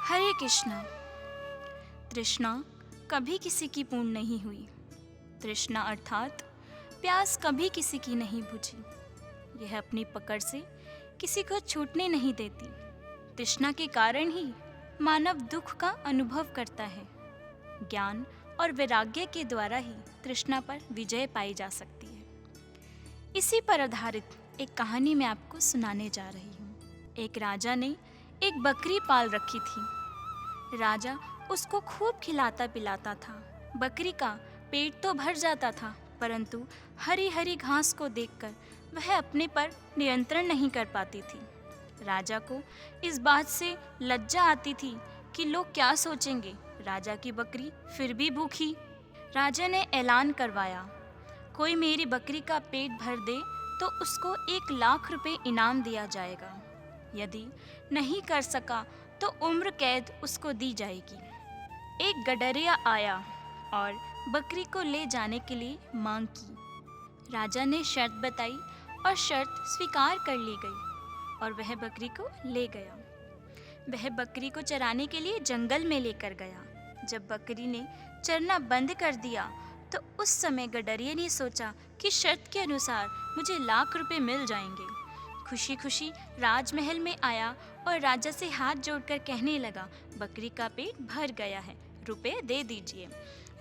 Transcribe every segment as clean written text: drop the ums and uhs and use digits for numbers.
हरे कृष्णा। तृष्णा कभी किसी की पूर्ण नहीं हुई। तृष्णा अर्थात प्यास कभी किसी की नहीं बुझी। यह अपनी पकड़ से किसी को छूटने नहीं देती। तृष्णा के कारण ही मानव दुख का अनुभव करता है। ज्ञान और वैराग्य के द्वारा ही तृष्णा पर विजय पाई जा सकती है। इसी पर आधारित एक कहानी मैं आपको सुनाने जा रही हूँ। एक राजा ने एक बकरी पाल रखी थी। राजा उसको खूब खिलाता पिलाता था। बकरी का पेट तो भर जाता था, परंतु हरी हरी घास को देखकर वह अपने पर नियंत्रण नहीं कर पाती थी। राजा को इस बात से लज्जा आती थी कि लोग क्या सोचेंगे, राजा की बकरी फिर भी भूखी। राजा ने ऐलान करवाया, कोई मेरी बकरी का पेट भर दे तो उसको 1,00,000 रुपए इनाम दिया जाएगा। यदि नहीं कर सका तो उम्र कैद उसको दी जाएगी। एक गडरिया आया और बकरी को ले जाने के लिए मांग की। राजा ने शर्त बताई और शर्त स्वीकार कर ली गई और वह बकरी को ले गया। वह बकरी को चराने के लिए जंगल में लेकर गया। जब बकरी ने चरना बंद कर दिया तो उस समय गडरिये ने सोचा कि शर्त के अनुसार मुझे 1,00,000 रुपए मिल जाएंगे। खुशी खुशी राजमहल में आया और राजा से हाथ जोड़कर कहने लगा, बकरी का पेट भर गया है, रुपए दे दीजिए।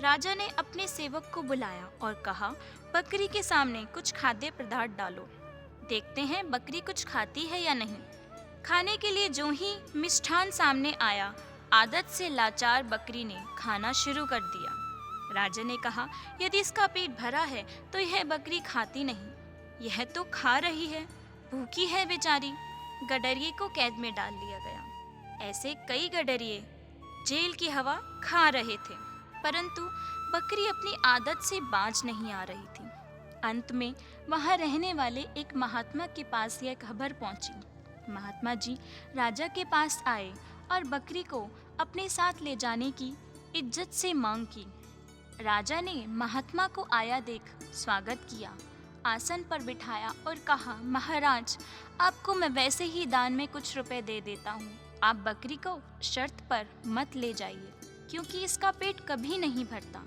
राजा ने अपने सेवक को बुलाया और कहा, बकरी के सामने कुछ खाद्य पदार्थ डालो, देखते हैं बकरी कुछ खाती है या नहीं। खाने के लिए जो ही मिष्ठान सामने आया, आदत से लाचार बकरी ने खाना शुरू कर दिया। राजा ने कहा, यदि इसका पेट भरा है तो यह बकरी खाती नहीं, यह तो खा रही है, भूखी है बेचारी। गडरिये को कैद में डाल लिया गया। ऐसे कई गडरिये जेल की हवा खा रहे थे, परंतु बकरी अपनी आदत से बाज नहीं आ रही थी। अंत में वहां रहने वाले एक महात्मा के पास यह खबर पहुंची। महात्मा जी राजा के पास आए और बकरी को अपने साथ ले जाने की इज्जत से मांग की। राजा ने महात्मा को आया देख स्वागत किया, आसन पर बिठाया और कहा, महाराज आपको मैं वैसे ही दान में कुछ रुपए दे देता हूँ। आप बकरी को शर्त पर मत ले जाइए, क्योंकि इसका पेट कभी नहीं भरता।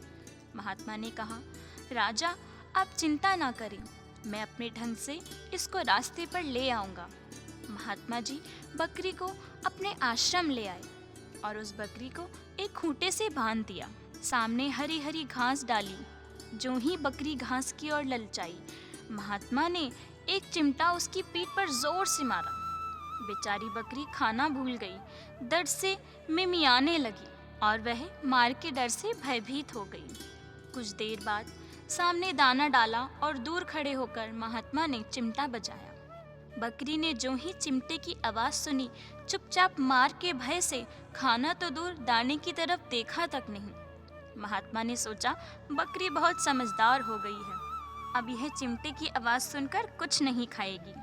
महात्मा ने कहा, राजा आप चिंता ना करें, मैं अपने ढंग से इसको रास्ते पर ले आऊँगा। महात्मा जी बकरी को अपने आश्रम ले आए और उस बकरी को एक खूंटे से बांध दिया। सामने हरी हरी घास डाली। जो ही बकरी घास की ओर ललचाई, महात्मा ने एक चिमटा उसकी पीठ पर जोर से मारा। बेचारी बकरी खाना भूल गई, दर्द से मिमियाने लगी और वह मार के डर से भयभीत हो गई। कुछ देर बाद सामने दाना डाला और दूर खड़े होकर महात्मा ने चिमटा बजाया। बकरी ने जो ही चिमटे की आवाज सुनी, चुपचाप मार के भय से खाना तो दूर दाने की तरफ देखा तक नहीं। महात्मा ने सोचा, बकरी बहुत समझदार हो गई है, अब यह चिमटे की आवाज सुनकर कुछ नहीं खाएगी।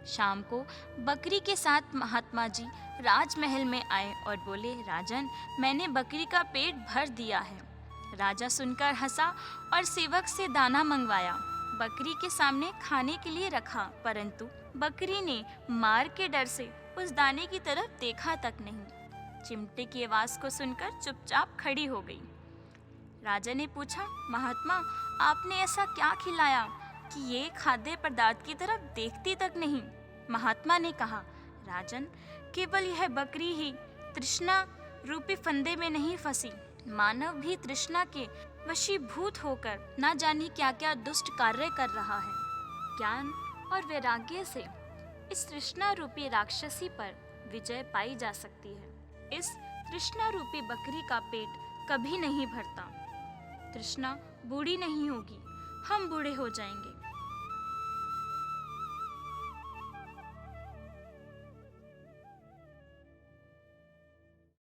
शाम को बकरी के साथ महात्मा जी राजमहल में आए और बोले, राजन मैंने बकरी का पेट भर दिया है। राजा सुनकर हंसा और सेवक से दाना मंगवाया, बकरी के सामने खाने के लिए रखा, परंतु बकरी ने मार के डर से उस दाने की तरफ देखा तक नहीं। चिमटे की आवाज को सुनकर चुपचाप खड़ी हो गई। राजा ने पूछा, महात्मा आपने ऐसा क्या खिलाया कि ये खाद्य पदार्थ की तरफ देखती तक नहीं। महात्मा ने कहा, राजन केवल यह बकरी ही तृष्णा रूपी फंदे में नहीं फंसी, मानव भी तृष्णा के वशीभूत होकर ना जाने क्या क्या दुष्ट कार्य कर रहा है। ज्ञान और वैराग्य से इस तृष्णा रूपी राक्षसी पर विजय पाई जा सकती है। इस तृष्णा रूपी बकरी का पेट कभी नहीं भरता। तृष्णा बूढ़ी नहीं होगी, हम बूढ़े हो जाएंगे।